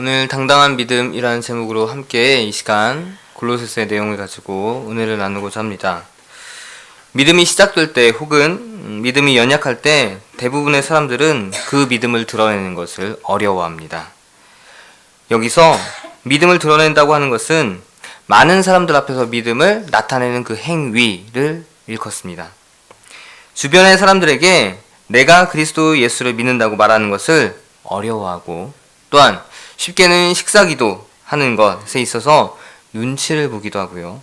오늘 당당한 믿음이라는 제목으로 함께 이 시간 골로새서의 내용을 가지고 은혜를 나누고자 합니다. 믿음이 시작될 때 혹은 믿음이 연약할 때 대부분의 사람들은 그 믿음을 드러내는 것을 어려워합니다. 여기서 믿음을 드러낸다고 하는 것은 많은 사람들 앞에서 믿음을 나타내는 그 행위를 일컫습니다. 주변의 사람들에게 내가 그리스도 예수를 믿는다고 말하는 것을 어려워하고 또한 쉽게는 식사기도 하는 것에 있어서 눈치를 보기도 하고요.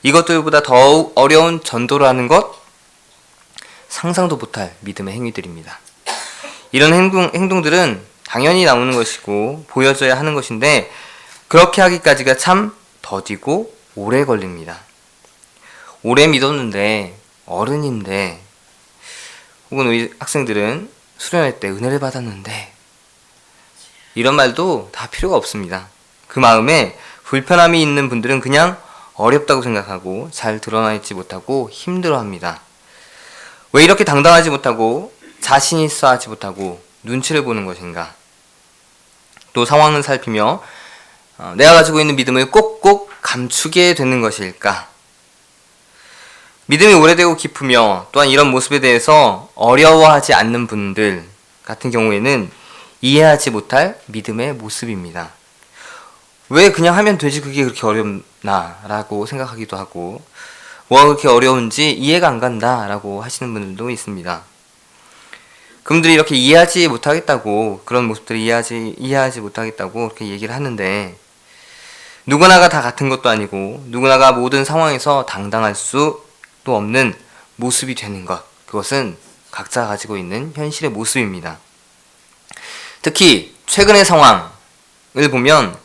이것들보다 더욱 어려운 전도를 하는 것, 상상도 못할 믿음의 행위들입니다. 이런 행동들은 당연히 나오는 것이고 보여져야 하는 것인데 그렇게 하기까지가 참 더디고 오래 걸립니다. 오래 믿었는데 어른인데 혹은 우리 학생들은 수련회 때 은혜를 받았는데 이런 말도 다 필요가 없습니다. 그 마음에 불편함이 있는 분들은 그냥 어렵다고 생각하고 잘 드러나 있지 못하고 힘들어합니다. 왜 이렇게 당당하지 못하고 자신 있어 하지 못하고 눈치를 보는 것인가? 또 상황을 살피며 내가 가지고 있는 믿음을 꼭꼭 감추게 되는 것일까? 믿음이 오래되고 깊으며 또한 이런 모습에 대해서 어려워하지 않는 분들 같은 경우에는 이해하지 못할 믿음의 모습입니다. 왜 그냥 하면 되지 그게 그렇게 어렵나 라고 생각하기도 하고 뭐가 그렇게 어려운지 이해가 안 간다 라고 하시는 분들도 있습니다. 그분들이 이렇게 이해하지 못하겠다고 그런 모습들을 이해하지 못하겠다고 그렇게 얘기를 하는데 누구나가 다 같은 것도 아니고 누구나가 모든 상황에서 당당할 수도 없는 모습이 되는 것, 그것은 각자 가지고 있는 현실의 모습입니다. 특히 최근의 상황을 보면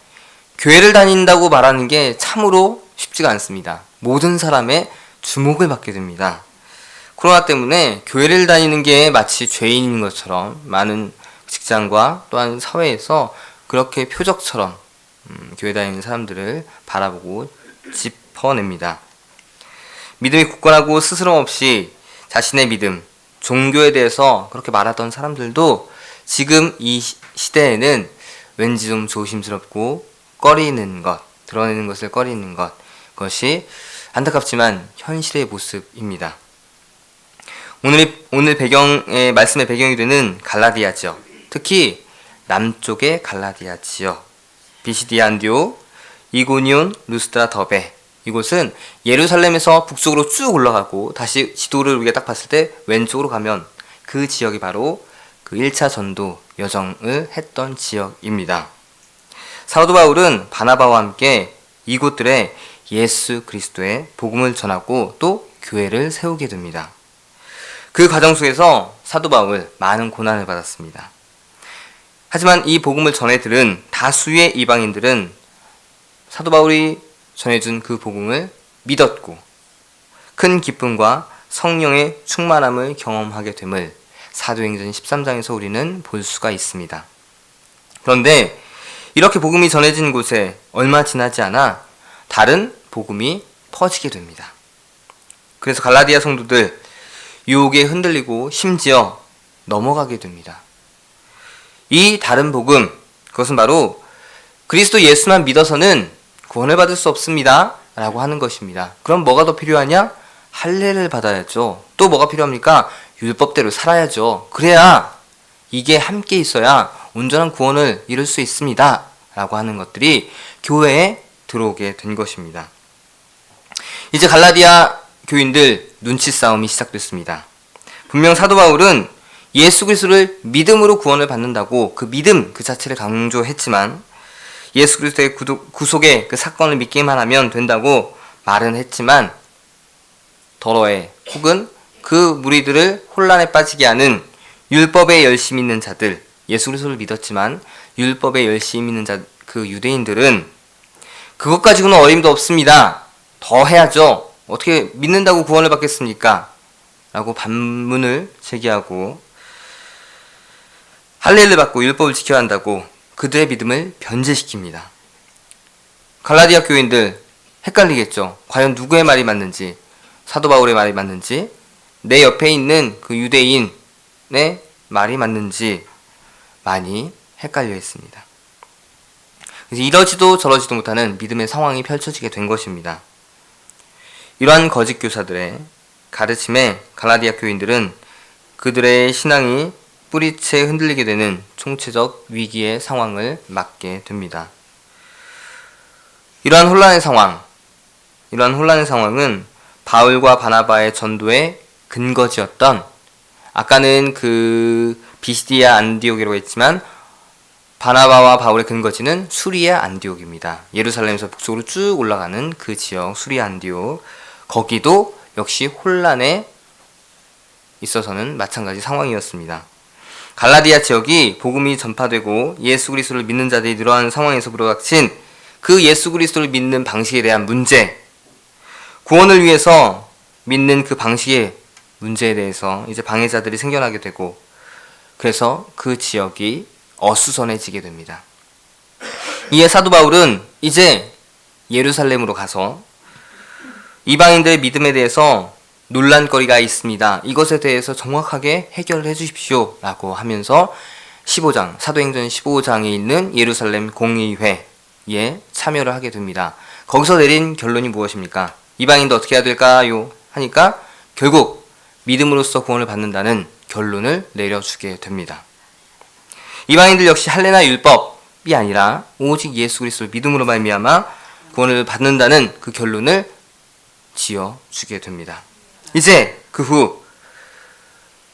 교회를 다닌다고 말하는 게 참으로 쉽지가 않습니다. 모든 사람의 주목을 받게 됩니다. 코로나 때문에 교회를 다니는 게 마치 죄인인 것처럼 많은 직장과 또한 사회에서 그렇게 표적처럼 교회 다니는 사람들을 바라보고 짚어냅니다. 믿음이 굳건하고 스스럼 없이 자신의 믿음, 종교에 대해서 그렇게 말하던 사람들도 지금 이 시대에는 왠지 좀 조심스럽고 꺼리는 것, 드러내는 것을 꺼리는 것, 그것이 안타깝지만 현실의 모습입니다. 오늘 말씀의 배경이 되는 갈라디아 지역, 특히 남쪽의 갈라디아 지역, 비시디아 안디옥, 이고니온, 루스드라, 더베, 이곳은 예루살렘에서 북쪽으로 쭉 올라가고 다시 지도를 우리가 딱 봤을 때 왼쪽으로 가면 그 지역이 바로 그 1차 전도 여정을 했던 지역입니다. 사도 바울은 바나바와 함께 이곳들에 예수 그리스도의 복음을 전하고 또 교회를 세우게 됩니다. 그 과정 속에서 사도 바울 많은 고난을 받았습니다. 하지만 이 복음을 전해 들은 다수의 이방인들은 사도 바울이 전해준 그 복음을 믿었고 큰 기쁨과 성령의 충만함을 경험하게 됨을 사도행전 13장에서 우리는 볼 수가 있습니다. 그런데 이렇게 복음이 전해진 곳에 얼마 지나지 않아 다른 복음이 퍼지게 됩니다. 그래서 갈라디아 성도들 유혹에 흔들리고 심지어 넘어가게 됩니다. 이 다른 복음, 그것은 바로 그리스도 예수만 믿어서는 구원을 받을 수 없습니다 라고 하는 것입니다. 그럼 뭐가 더 필요하냐? 할례를 받아야죠. 또 뭐가 필요합니까? 율법대로 살아야죠. 그래야 이게 함께 있어야 온전한 구원을 이룰 수 있습니다 라고 하는 것들이 교회에 들어오게 된 것입니다. 이제 갈라디아 교인들 눈치 싸움이 시작됐습니다. 분명 사도 바울은 예수 그리스도를 믿음으로 구원을 받는다고 그 믿음 그 자체를 강조했지만 예수 그리스도의 구속의 그 사건을 믿기만 하면 된다고 말은 했지만 더러에 혹은 그 무리들을 혼란에 빠지게 하는 율법에 열심히 있는 자들, 예수 그리스도를 믿었지만 율법에 열심히 있는 자, 그 유대인들은 그것 가지고는 어림도 없습니다. 더 해야죠. 어떻게 믿는다고 구원을 받겠습니까? 라고 반문을 제기하고 할례를 받고 율법을 지켜야 한다고 그들의 믿음을 변제시킵니다. 갈라디아 교인들 헷갈리겠죠. 과연 누구의 말이 맞는지, 사도 바울의 말이 맞는지, 내 옆에 있는 그 유대인의 말이 맞는지 많이 헷갈려 있습니다. 그래서 이러지도 저러지도 못하는 믿음의 상황이 펼쳐지게 된 것입니다. 이러한 거짓 교사들의 가르침에 갈라디아 교인들은 그들의 신앙이 뿌리채 흔들리게 되는 총체적 위기의 상황을 맞게 됩니다. 이러한 혼란의 상황은 바울과 바나바의 전도의 근거지였던, 아까는 그 비시디아 안디옥이라고 했지만 바나바와 바울의 근거지는 수리아 안디옥입니다. 예루살렘에서 북쪽으로 쭉 올라가는 그 지역 수리아 안디옥, 거기도 역시 혼란에 있어서는 마찬가지 상황이었습니다. 갈라디아 지역이 복음이 전파되고 예수 그리스도를 믿는 자들이 늘어나는 상황에서 불어닥친 그 예수 그리스도를 믿는 방식에 대한 문제, 구원을 위해서 믿는 그 방식의 문제에 대해서 이제 방해자들이 생겨나게 되고, 그래서 그 지역이 어수선해지게 됩니다. 이에 사도 바울은 이제 예루살렘으로 가서 이방인들의 믿음에 대해서 논란거리가 있습니다. 이것에 대해서 정확하게 해결을 해주십시오 라고 하면서 15장, 사도행전 15장에 있는 예루살렘 공의회에 참여를 하게 됩니다. 거기서 내린 결론이 무엇입니까? 이방인도 어떻게 해야 될까요? 하니까 결국 믿음으로써 구원을 받는다는 결론을 내려주게 됩니다. 이방인들 역시 할례나 율법이 아니라 오직 예수 그리스도를 믿음으로 말미암아 구원을 받는다는 그 결론을 지어주게 됩니다. 이제 그 후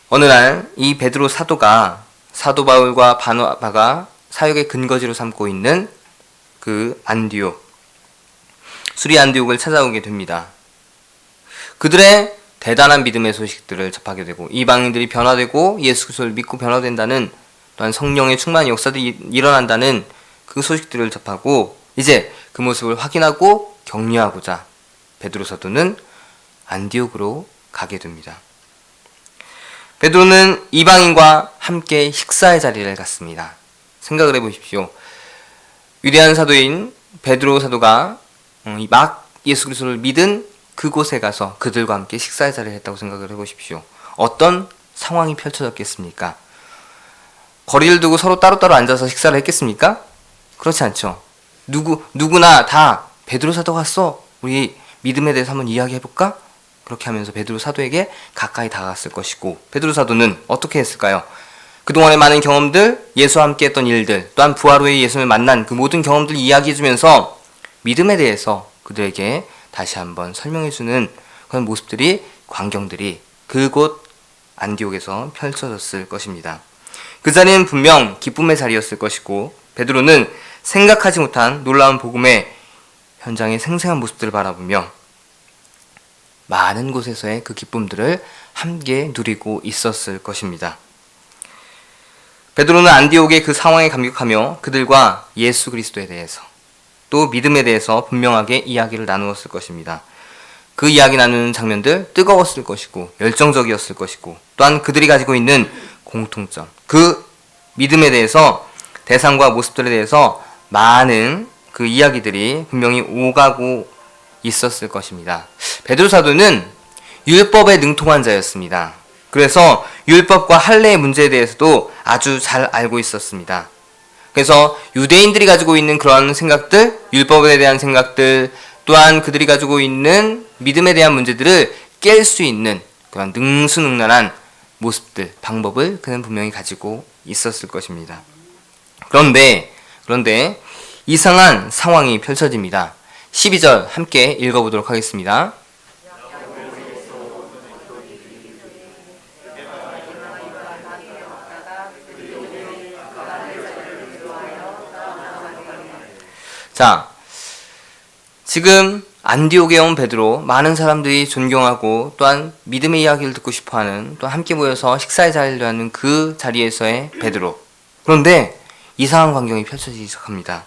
어느 날 이 베드로 사도가 사도 바울과 바나바가 사역의 근거지로 삼고 있는 그 안디옥, 수리 안디옥을 찾아오게 됩니다. 그들의 대단한 믿음의 소식들을 접하게 되고 이방인들이 변화되고 예수 그리스도를 믿고 변화된다는, 또한 성령의 충만한 역사들이 일어난다는 그 소식들을 접하고 이제 그 모습을 확인하고 격려하고자 베드로 사도는 안디옥으로 가게 됩니다. 베드로는 이방인과 함께 식사의 자리를 갖습니다. 생각을 해보십시오. 위대한 사도인 베드로 사도가 막 예수 그리스도를 믿은 그곳에 가서 그들과 함께 식사의 자리를 했다고 생각을 해보십시오. 어떤 상황이 펼쳐졌겠습니까? 거리를 두고 서로 따로따로 앉아서 식사를 했겠습니까? 그렇지 않죠. 누구나 다 베드로 사도가 왔어, 우리 믿음에 대해서 한번 이야기해볼까? 그렇게 하면서 베드로 사도에게 가까이 다가갔을 것이고, 베드로 사도는 어떻게 했을까요? 그동안의 많은 경험들, 예수와 함께 했던 일들, 또한 부활 후에 예수를 만난 그 모든 경험들을 이야기해주면서 믿음에 대해서 그들에게 다시 한번 설명해주는 그런 모습들이, 광경들이 그곳 안디옥에서 펼쳐졌을 것입니다. 그 자리는 분명 기쁨의 자리였을 것이고, 베드로는 생각하지 못한 놀라운 복음의 현장의 생생한 모습들을 바라보며 많은 곳에서의 그 기쁨들을 함께 누리고 있었을 것입니다. 베드로는 안디옥의 그 상황에 감격하며 그들과 예수 그리스도에 대해서 또 믿음에 대해서 분명하게 이야기를 나누었을 것입니다. 그 이야기 나누는 장면들 뜨거웠을 것이고 열정적이었을 것이고, 또한 그들이 가지고 있는 공통점, 그 믿음에 대해서, 대상과 모습들에 대해서 많은 그 이야기들이 분명히 오가고 있었을 것입니다. 베드로 사도는 율법에 능통한 자였습니다. 그래서 율법과 할례의 문제에 대해서도 아주 잘 알고 있었습니다. 그래서 유대인들이 가지고 있는 그런 생각들, 율법에 대한 생각들, 또한 그들이 가지고 있는 믿음에 대한 문제들을 깰 수 있는 그런 능수능란한 모습들, 방법을 그는 분명히 가지고 있었을 것입니다. 그런데 이상한 상황이 펼쳐집니다. 12절 함께 읽어보도록 하겠습니다. 자, 지금 안디옥에 온 베드로, 많은 사람들이 존경하고 또한 믿음의 이야기를 듣고 싶어하는, 또 함께 모여서 식사의 자리를 하는 그 자리에서의 베드로. 그런데 이상한 광경이 펼쳐지기 시작합니다.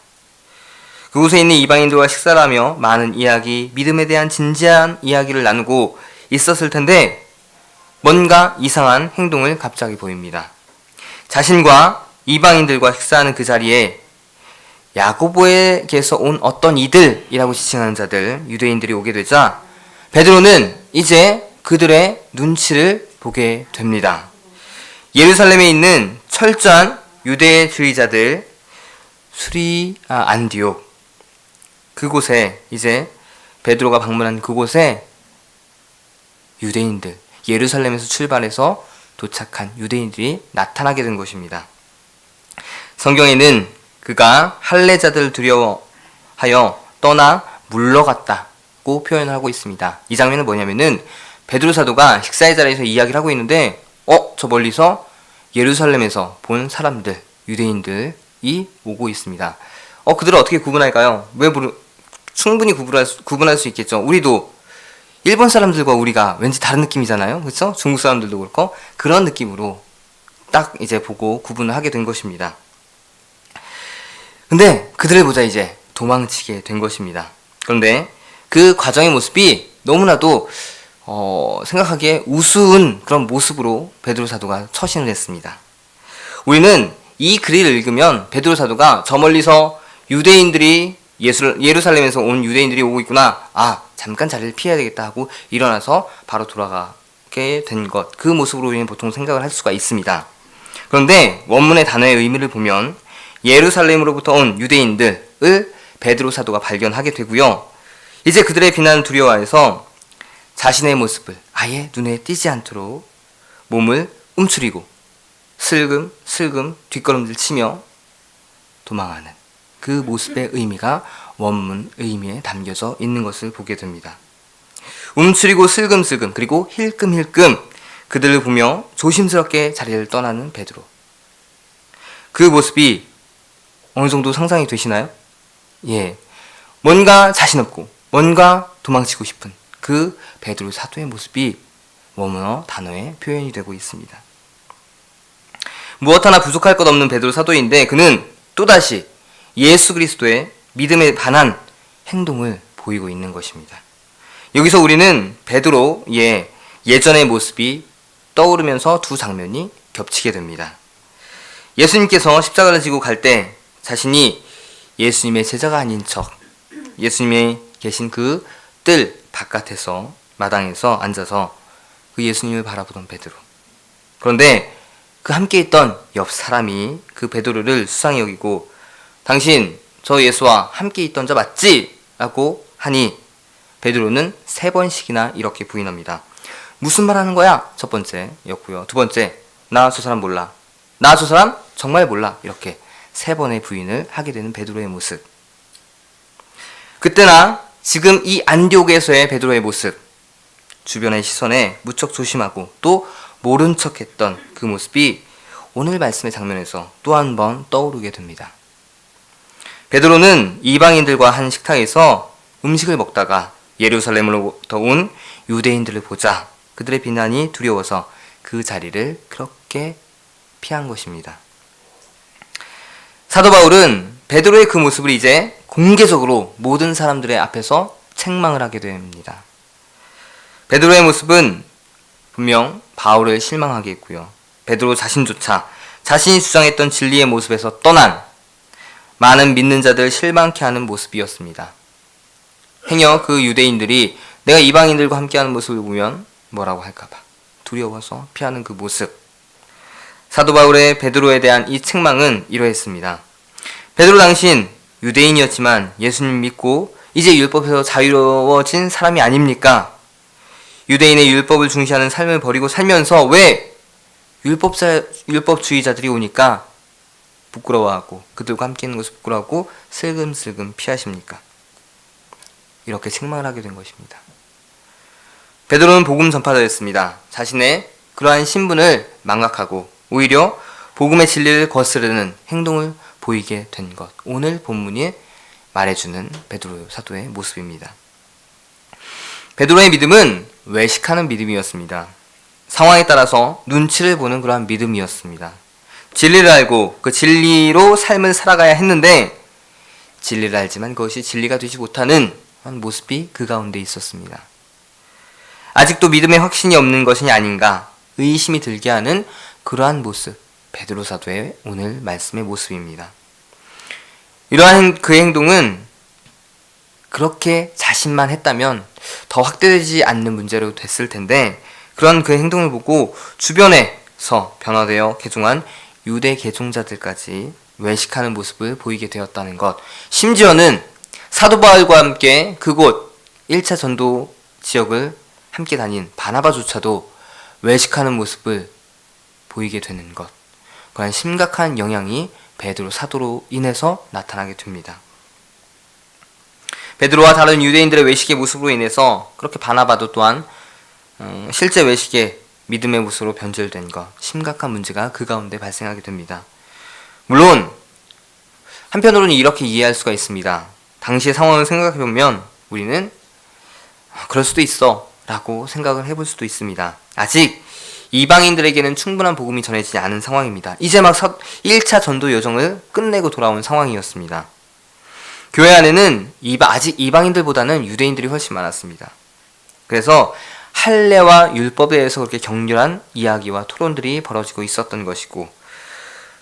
그곳에 있는 이방인들과 식사를 하며 많은 이야기, 믿음에 대한 진지한 이야기를 나누고 있었을 텐데 뭔가 이상한 행동을 갑자기 보입니다. 자신과 이방인들과 식사하는 그 자리에 야고보에게서 온 어떤 이들이라고 지칭하는 자들, 유대인들이 오게 되자 베드로는 이제 그들의 눈치를 보게 됩니다. 예루살렘에 있는 철저한 유대주의자들, 안디옥, 그곳에 이제 베드로가 방문한 그곳에 유대인들, 예루살렘에서 출발해서 도착한 유대인들이 나타나게 된 것입니다. 성경에는 그가 할례자들 두려워하여 떠나 물러갔다고 표현을 하고 있습니다. 이 장면은 뭐냐면은 베드로 사도가 식사의 자리에서 이야기를 하고 있는데 저 멀리서 예루살렘에서 본 사람들, 유대인들이 오고 있습니다. 그들을 어떻게 구분할까요? 충분히 구분할 수 있겠죠. 우리도 일본 사람들과 우리가 왠지 다른 느낌이잖아요. 그렇죠? 중국 사람들도 그렇고 그런 느낌으로 딱 이제 보고 구분을 하게 된 것입니다. 근데 그들을 보자 이제 도망치게 된 것입니다. 그런데 그 과정의 모습이 너무나도 생각하기에 우스운 그런 모습으로 베드로 사도가 처신을 했습니다. 우리는 이 글을 읽으면 베드로 사도가 저 멀리서 유대인들이 예루살렘에서 온 유대인들이 오고 있구나. 잠깐 자리를 피해야 되겠다 하고 일어나서 바로 돌아가게 된 것. 그 모습으로 우리는 보통 생각을 할 수가 있습니다. 그런데 원문의 단어의 의미를 보면 예루살렘으로부터 온 유대인들을 베드로 사도가 발견하게 되고요. 이제 그들의 비난을 두려워해서 자신의 모습을 아예 눈에 띄지 않도록 몸을 움츠리고 슬금슬금 뒷걸음질 치며 도망하는 그 모습의 의미가 원문 의미에 담겨져 있는 것을 보게 됩니다. 움츠리고 슬금슬금 그리고 힐끔힐끔 그들을 보며 조심스럽게 자리를 떠나는 베드로. 그 모습이 어느 정도 상상이 되시나요? 예, 뭔가 자신 없고 뭔가 도망치고 싶은 그 베드로 사도의 모습이 원문어 단어에 표현이 되고 있습니다. 무엇 하나 부족할 것 없는 베드로 사도인데 그는 또다시 예수 그리스도의 믿음에 반한 행동을 보이고 있는 것입니다. 여기서 우리는 베드로의 예전의 모습이 떠오르면서 두 장면이 겹치게 됩니다. 예수님께서 십자가를 지고 갈 때 자신이 예수님의 제자가 아닌 척 예수님이 계신 그 뜰 바깥에서 마당에서 앉아서 그 예수님을 바라보던 베드로. 그런데 그 함께 있던 옆 사람이 그 베드로를 수상히 여기고 당신 저 예수와 함께 있던 자 맞지? 라고 하니 베드로는 3번씩이나 이렇게 부인합니다. 무슨 말 하는 거야? 첫 번째였고요. 두 번째, 나 저 사람 몰라. 나 저 사람 정말 몰라. 이렇게 3번의 부인을 하게 되는 베드로의 모습. 그때나 지금 이 안디옥에서의 베드로의 모습, 주변의 시선에 무척 조심하고 또 모른 척했던 그 모습이 오늘 말씀의 장면에서 또 한 번 떠오르게 됩니다. 베드로는 이방인들과 한 식탁에서 음식을 먹다가 예루살렘으로부터 온 유대인들을 보자 그들의 비난이 두려워서 그 자리를 그렇게 피한 것입니다. 사도 바울은 베드로의 그 모습을 이제 공개적으로 모든 사람들의 앞에서 책망을 하게 됩니다. 베드로의 모습은 분명 바울을 실망하게 했고요. 베드로 자신조차 자신이 주장했던 진리의 모습에서 떠난 많은 믿는 자들을 실망케 하는 모습이었습니다. 행여 그 유대인들이 내가 이방인들과 함께하는 모습을 보면 뭐라고 할까봐 두려워서 피하는 그 모습. 사도 바울의 베드로에 대한 이 책망은 이러했습니다. 베드로 당신 유대인이었지만 예수님 믿고 이제 율법에서 자유로워진 사람이 아닙니까? 유대인의 율법을 중시하는 삶을 버리고 살면서 왜 율법주의자들이 오니까 부끄러워하고 그들과 함께 있는 것을 부끄러워하고 슬금슬금 피하십니까? 이렇게 책망을 하게 된 것입니다. 베드로는 복음 전파자였습니다. 자신의 그러한 신분을 망각하고 오히려 복음의 진리를 거스르는 행동을 보이게 된 것. 오늘 본문이 말해주는 베드로 사도의 모습입니다. 베드로의 믿음은 외식하는 믿음이었습니다. 상황에 따라서 눈치를 보는 그러한 믿음이었습니다. 진리를 알고 그 진리로 삶을 살아가야 했는데 진리를 알지만 그것이 진리가 되지 못하는 모습이 그 가운데 있었습니다. 아직도 믿음에 확신이 없는 것이 아닌가 의심이 들게 하는 그러한 모습, 베드로 사도의 오늘 말씀의 모습입니다. 이러한 그의 행동은 그렇게 자신만 했다면 더 확대되지 않는 문제로 됐을 텐데 그런 그의 행동을 보고 주변에서 변화되어 개종한 유대 개종자들까지 외식하는 모습을 보이게 되었다는 것. 심지어는 사도 바울과 함께 그곳 1차 전도 지역을 함께 다닌 바나바조차도 외식하는 모습을 보이게 되는 것. 그런 심각한 영향이 베드로 사도로 인해서 나타나게 됩니다. 베드로와 다른 유대인들의 외식의 모습으로 인해서 그렇게 바나바도 또한 실제 외식의 믿음의 모습으로 변절된 것, 심각한 문제가 그 가운데 발생하게 됩니다. 물론 한편으로는 이렇게 이해할 수가 있습니다. 당시의 상황을 생각해보면 우리는 그럴 수도 있어 라고 생각을 해볼 수도 있습니다. 아직 이방인들에게는 충분한 복음이 전해지지 않은 상황입니다. 이제 막 1차 전도 여정을 끝내고 돌아온 상황이었습니다. 교회 안에는 아직 이방인들보다는 유대인들이 훨씬 많았습니다. 그래서 할례와 율법에 대해서 그렇게 격렬한 이야기와 토론들이 벌어지고 있었던 것이고,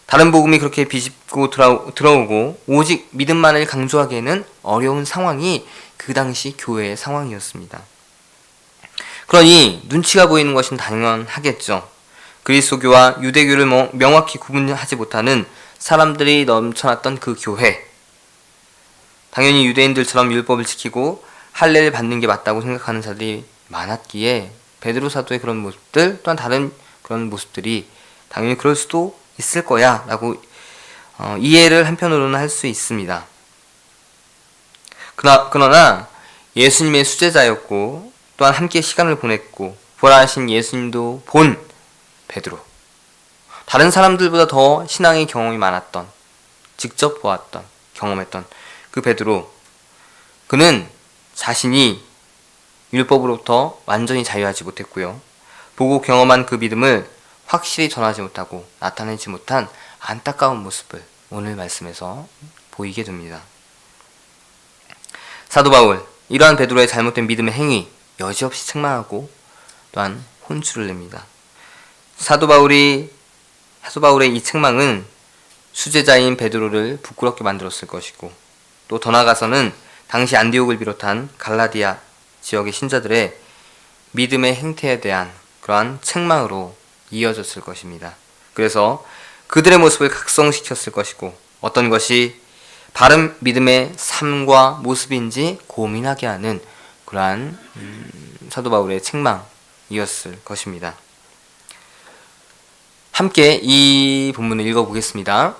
다른 복음이 그렇게 비집고 들어오고 오직 믿음만을 강조하기에는 어려운 상황이 그 당시 교회의 상황이었습니다. 그러니 눈치가 보이는 것은 당연하겠죠. 그리스도교와 유대교를 명확히 구분하지 못하는 사람들이 넘쳐났던 그 교회, 당연히 유대인들처럼 율법을 지키고 할례를 받는 게 맞다고 생각하는 자들이 많았기에 베드로 사도의 그런 모습들 또한 다른 그런 모습들이 당연히 그럴 수도 있을 거야 라고 이해를 한편으로는 할 수 있습니다. 그러나 예수님의 수제자였고 또한 함께 시간을 보냈고 부활하신 예수님도 본 베드로, 다른 사람들보다 더 신앙의 경험이 많았던, 직접 보았던, 경험했던 그 베드로, 그는 자신이 율법으로부터 완전히 자유하지 못했고요. 보고 경험한 그 믿음을 확실히 전하지 못하고 나타내지 못한 안타까운 모습을 오늘 말씀에서 보이게 됩니다. 사도 바울, 이러한 베드로의 잘못된 믿음의 행위 여지없이 책망하고 또한 혼쭐을 냅니다. 사도 바울의 이 책망은 수제자인 베드로를 부끄럽게 만들었을 것이고, 또 더 나아가서는 당시 안디옥을 비롯한 갈라디아 지역의 신자들의 믿음의 행태에 대한 그러한 책망으로 이어졌을 것입니다. 그래서 그들의 모습을 각성시켰을 것이고, 어떤 것이 바른 믿음의 삶과 모습인지 고민하게 하는 그러한 사도 바울의 책망이었을 것입니다. 함께 이 본문을 읽어보겠습니다.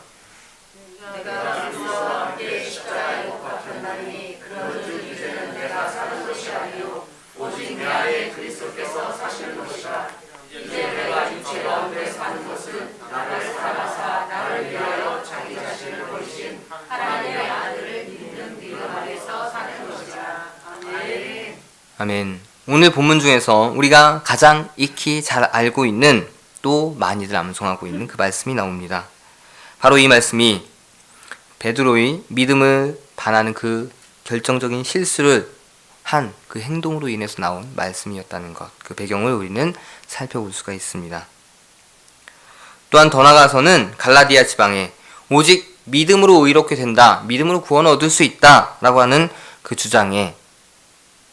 아멘. 오늘 본문 중에서 우리가 가장 익히 잘 알고 있는, 또 많이들 암송하고 있는 그 말씀이 나옵니다. 바로 이 말씀이 베드로의 믿음을 반하는 그 결정적인 실수를 한 그 행동으로 인해서 나온 말씀이었다는 것, 그 배경을 우리는 살펴볼 수가 있습니다. 또한 더 나아가서는 갈라디아 지방에 오직 믿음으로 의롭게 된다, 믿음으로 구원을 얻을 수 있다 라고 하는 그 주장에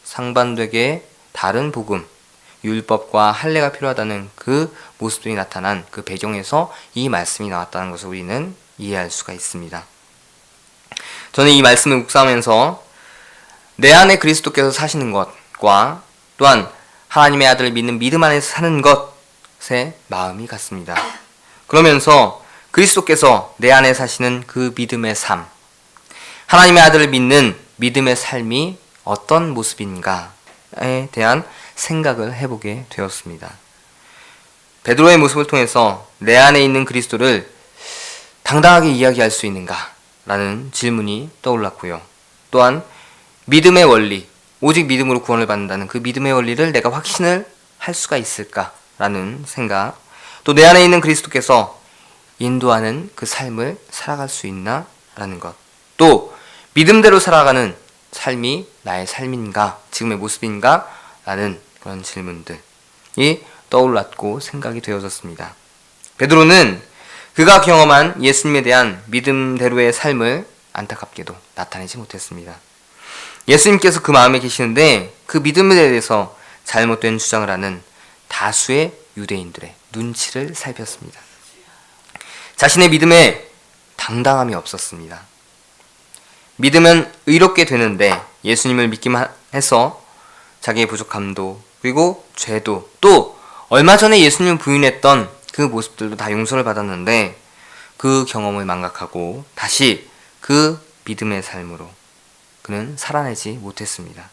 상반되게 다른 복음, 율법과 할례가 필요하다는 그 모습들이 나타난 그 배경에서 이 말씀이 나왔다는 것을 우리는 이해할 수가 있습니다. 저는 이 말씀을 묵상하면서 내 안에 그리스도께서 사시는 것과 또한 하나님의 아들을 믿는 믿음 안에서 사는 것에 마음이 갔습니다. 그러면서 그리스도께서 내 안에 사시는 그 믿음의 삶, 하나님의 아들을 믿는 믿음의 삶이 어떤 모습인가에 대한 생각을 해보게 되었습니다. 베드로의 모습을 통해서 내 안에 있는 그리스도를 당당하게 이야기할 수 있는가? 라는 질문이 떠올랐고요. 또한 믿음의 원리, 오직 믿음으로 구원을 받는다는 그 믿음의 원리를 내가 확신을 할 수가 있을까? 라는 생각, 또 내 안에 있는 그리스도께서 인도하는 그 삶을 살아갈 수 있나? 라는 것, 또 믿음대로 살아가는 삶이 나의 삶인가? 지금의 모습인가? 라는 그런 질문들이 떠올랐고 생각이 되어졌습니다. 베드로는 그가 경험한 예수님에 대한 믿음대로의 삶을 안타깝게도 나타내지 못했습니다. 예수님께서 그 마음에 계시는데 그 믿음에 대해서 잘못된 주장을 하는 다수의 유대인들의 눈치를 살폈습니다. 자신의 믿음에 당당함이 없었습니다. 믿으면 의롭게 되는데 예수님을 믿기만 해서 자기의 부족함도 그리고 죄도 또 얼마 전에 예수님을 부인했던 그 모습들도 다 용서를 받았는데 그 경험을 망각하고 다시 그 믿음의 삶으로 그는 살아내지 못했습니다.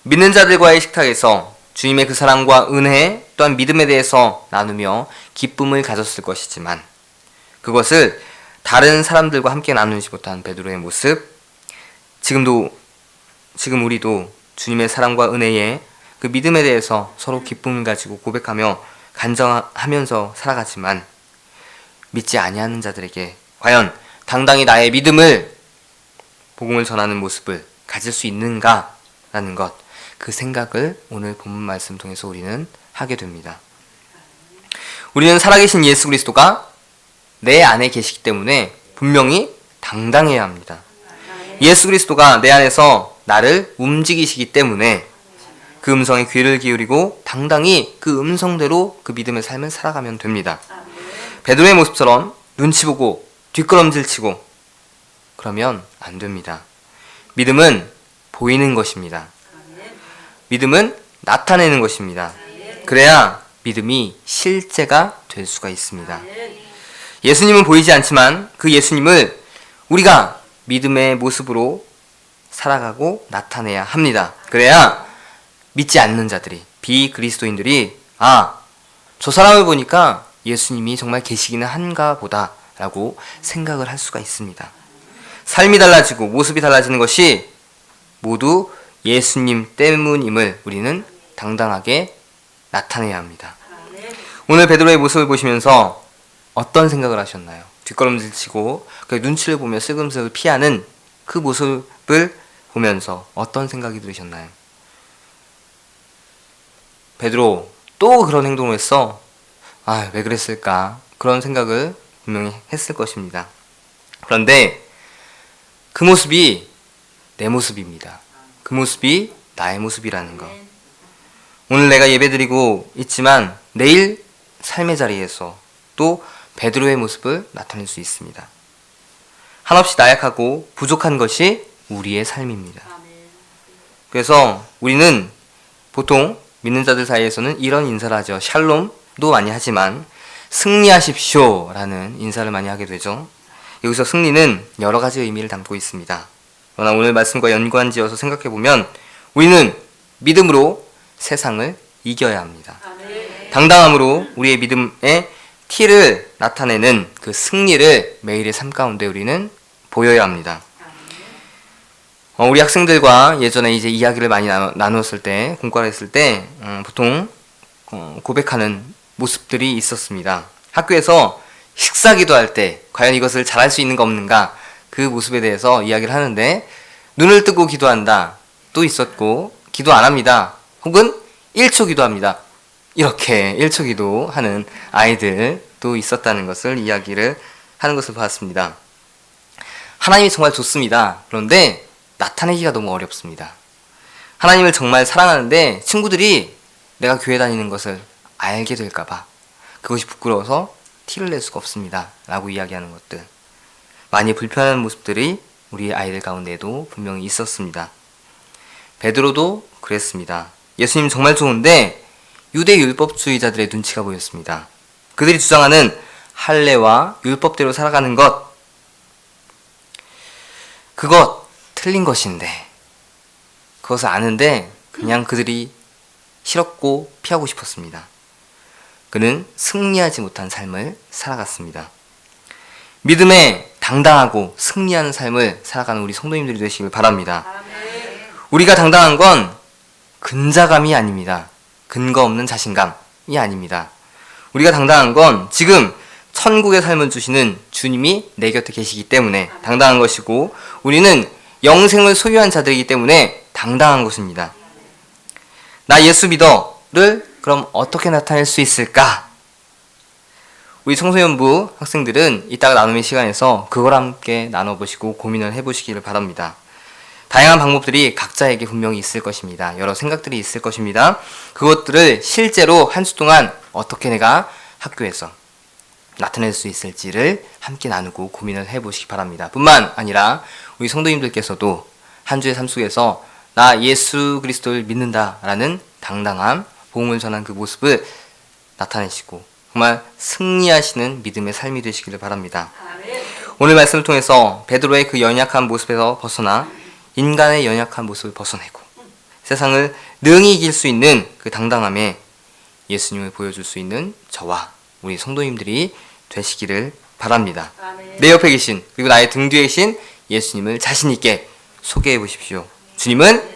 믿는 자들과의 식탁에서 주님의 그 사랑과 은혜 또한 믿음에 대해서 나누며 기쁨을 가졌을 것이지만 그것을 다른 사람들과 함께 나누지 못한 베드로의 모습, 지금 우리도 주님의 사랑과 은혜에 그 믿음에 대해서 서로 기쁨을 가지고 고백하며 간증하면서 살아가지만 믿지 아니하는 자들에게 과연 당당히 나의 믿음을 복음을 전하는 모습을 가질 수 있는가라는 것, 그 생각을 오늘 본문 말씀 통해서 우리는 하게 됩니다. 우리는 살아계신 예수 그리스도가 내 안에 계시기 때문에 분명히 당당해야 합니다. 예수 그리스도가 내 안에서 나를 움직이시기 때문에 그 음성에 귀를 기울이고 당당히 그 음성대로 그 믿음의 삶을 살아가면 됩니다. 베드로의 모습처럼 눈치 보고 뒷걸음질 치고 그러면 안 됩니다. 믿음은 보이는 것입니다. 믿음은 나타내는 것입니다. 그래야 믿음이 실제가 될 수가 있습니다. 예수님은 보이지 않지만 그 예수님을 우리가 믿음의 모습으로 살아가고 나타내야 합니다. 그래야 믿지 않는 자들이, 비그리스도인들이 저 사람을 보니까 예수님이 정말 계시기는 한가 보다 라고 생각을 할 수가 있습니다. 삶이 달라지고 모습이 달라지는 것이 모두 예수님 때문임을 우리는 당당하게 나타내야 합니다. 오늘 베드로의 모습을 보시면서 어떤 생각을 하셨나요? 뒷걸음질치고 눈치를 보며 슬금슬금 피하는 그 모습을 보면서 어떤 생각이 들으셨나요? 베드로 또 그런 행동을 했어? 왜 그랬을까? 그런 생각을 분명히 했을 것입니다. 그런데 그 모습이 내 모습입니다. 그 모습이 나의 모습이라는 것. 오늘 내가 예배드리고 있지만 내일 삶의 자리에서 또 베드로의 모습을 나타낼 수 있습니다. 한없이 나약하고 부족한 것이 우리의 삶입니다. 그래서 우리는 보통 믿는 자들 사이에서는 이런 인사를 하죠. 샬롬도 많이 하지만 승리하십시오 라는 인사를 많이 하게 되죠. 여기서 승리는 여러 가지 의미를 담고 있습니다. 그러나 오늘 말씀과 연관지어서 생각해보면 우리는 믿음으로 세상을 이겨야 합니다. 당당함으로 우리의 믿음의 티를 나타내는 그 승리를 매일의 삶 가운데 우리는 보여야 합니다. 우리 학생들과 예전에 이제 이야기를 많이 나누었을 때, 공과를 했을 때 보통 고백하는 모습들이 있었습니다. 학교에서 식사 기도할 때 과연 이것을 잘할 수 있는가 없는가 그 모습에 대해서 이야기를 하는데 눈을 뜨고 기도한다 또 있었고 기도 안 합니다 혹은 1초 기도합니다 이렇게 1초 기도하는 아이들도 있었다는 것을 이야기를 하는 것을 봤습니다. 하나님이 정말 좋습니다. 그런데 나타내기가 너무 어렵습니다. 하나님을 정말 사랑하는데 친구들이 내가 교회 다니는 것을 알게 될까봐 그것이 부끄러워서 티를 낼 수가 없습니다 라고 이야기하는 것들, 많이 불편한 모습들이 우리 아이들 가운데에도 분명히 있었습니다. 베드로도 그랬습니다. 예수님 정말 좋은데 유대 율법주의자들의 눈치가 보였습니다. 그들이 주장하는 할례와 율법대로 살아가는 것, 그것 틀린 것인데 그것을 아는데 그냥 그들이 싫었고 피하고 싶었습니다. 그는 승리하지 못한 삶을 살아갔습니다. 믿음에 당당하고 승리하는 삶을 살아가는 우리 성도님들이 되시길 바랍니다. 우리가 당당한 건 근자감이 아닙니다. 근거 없는 자신감이 아닙니다. 우리가 당당한 건 지금 천국의 삶을 주시는 주님이 내 곁에 계시기 때문에 당당한 것이고 우리는 영생을 소유한 자들이기 때문에 당당한 것입니다. 나 예수 믿어를 그럼 어떻게 나타낼 수 있을까? 우리 청소년부 학생들은 이따가 나눔의 시간에서 그걸 함께 나눠보시고 고민을 해보시기를 바랍니다. 다양한 방법들이 각자에게 분명히 있을 것입니다. 여러 생각들이 있을 것입니다. 그것들을 실제로 한 주 동안 어떻게 내가 학교에서 나타낼 수 있을지를 함께 나누고 고민을 해보시기 바랍니다. 뿐만 아니라 우리 성도님들께서도 한 주의 삶 속에서 나 예수 그리스도를 믿는다라는 당당함, 복음을 전한 그 모습을 나타내시고 정말 승리하시는 믿음의 삶이 되시기를 바랍니다. 오늘 말씀을 통해서 베드로의 그 연약한 모습에서 벗어나 인간의 연약한 모습을 벗어내고 세상을 능히 이길 수 있는 그 당당함에 예수님을 보여줄 수 있는 저와 우리 성도님들이 되시기를 바랍니다. 내 옆에 계신 그리고 나의 등 뒤에 계신 예수님을 자신 있게 소개해 보십시오. 주님은